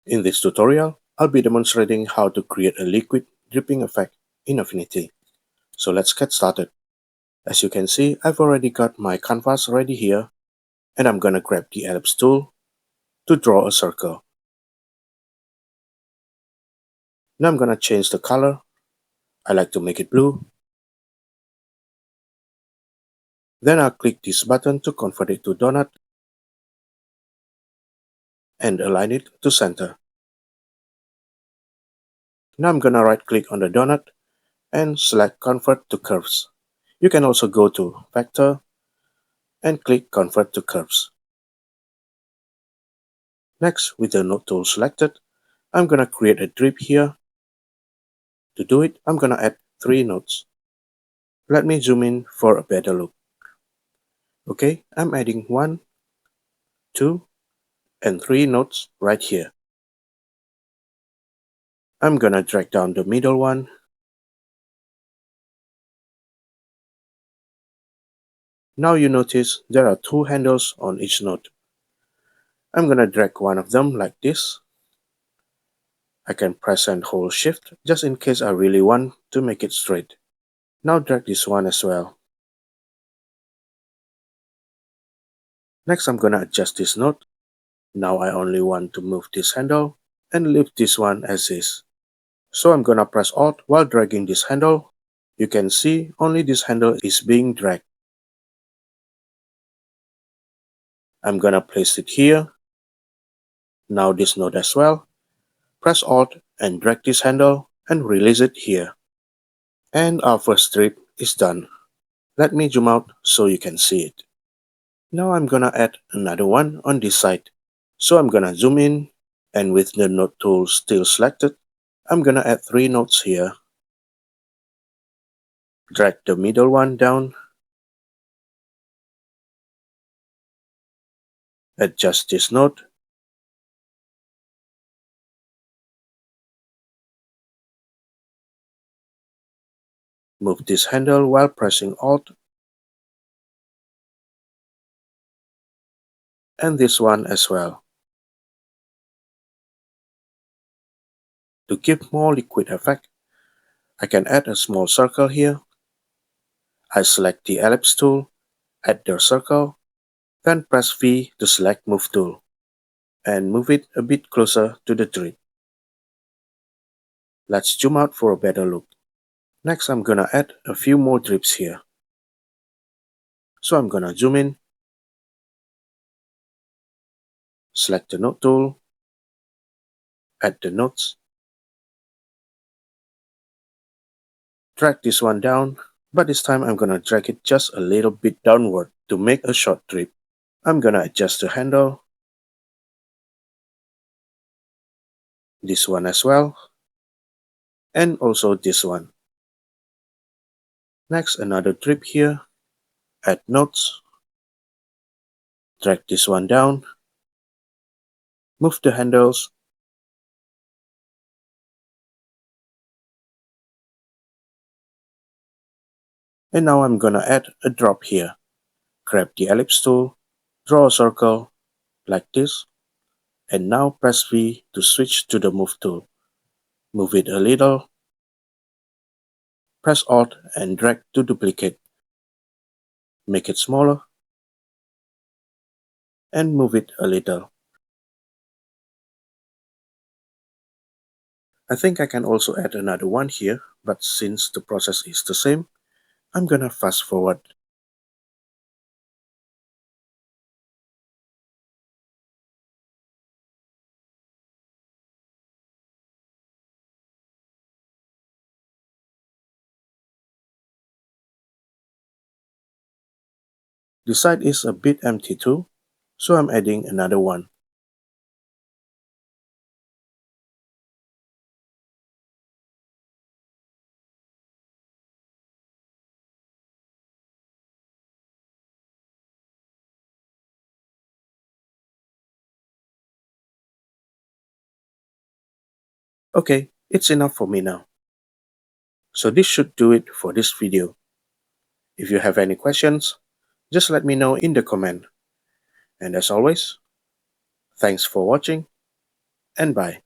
In this tutorial, I'll be demonstrating how to create a liquid dripping effect in Affinity. So let's get started. As you can see, I've already got my canvas ready here, and I'm gonna grab the ellipse tool to draw a circle. Now I'm gonna change the color. I like to make it blue. Then I'll click this button to convert it to donut and align it to center. Now I'm gonna right click on the donut and select Convert to Curves. You can also go to Vector and click Convert to Curves. Next, with the node tool selected, I'm gonna create a drip here. To do it, I'm gonna add 3 nodes. Let me zoom in for a better look. Okay, I'm adding 1, 2, and 3 nodes right here. I'm gonna drag down the middle one. Now you notice there are 2 handles on each node. I'm gonna drag one of them like this. I can press and hold shift just in case I really want to make it straight. Now drag this one as well. Next I'm gonna adjust this node. Now I only want to move this handle and leave this one as is. So I'm gonna press Alt while dragging this handle. You can see only this handle is being dragged. I'm gonna place it here. Now this node as well. Press Alt and drag this handle and release it here. And our first strip is done. Let me zoom out so you can see it. Now I'm gonna add another one on this side. So I'm gonna zoom in, and with the node tool still selected, I'm gonna add 3 nodes here. Drag the middle one down. Adjust this node. Move this handle while pressing Alt. And this one as well. To give more liquid effect, I can add a small circle here. I select the ellipse tool, add the circle, then press V to select Move tool, and move it a bit closer to the drip. Let's zoom out for a better look. Next, I'm gonna add a few more drips here. So I'm gonna zoom in, select the node tool, add the nodes, drag this one down, but this time I'm gonna drag it just a little bit downward to make a short drip. I'm gonna adjust the handle, this one as well, and also this one. Next, another drip here, add nodes, drag this one down, move the handles, and now I'm gonna add a drop here. Grab the ellipse tool, draw a circle like this, and now press V to switch to the Move tool. Move it a little, press Alt and drag to duplicate. Make it smaller, and move it a little. I think I can also add another one here, but since the process is the same, I'm gonna fast forward. The side is a bit empty too, so I'm adding another one. Okay, it's enough for me now. So this should do it for this video. If you have any questions, just let me know in the comment. And as always, thanks for watching. and bye.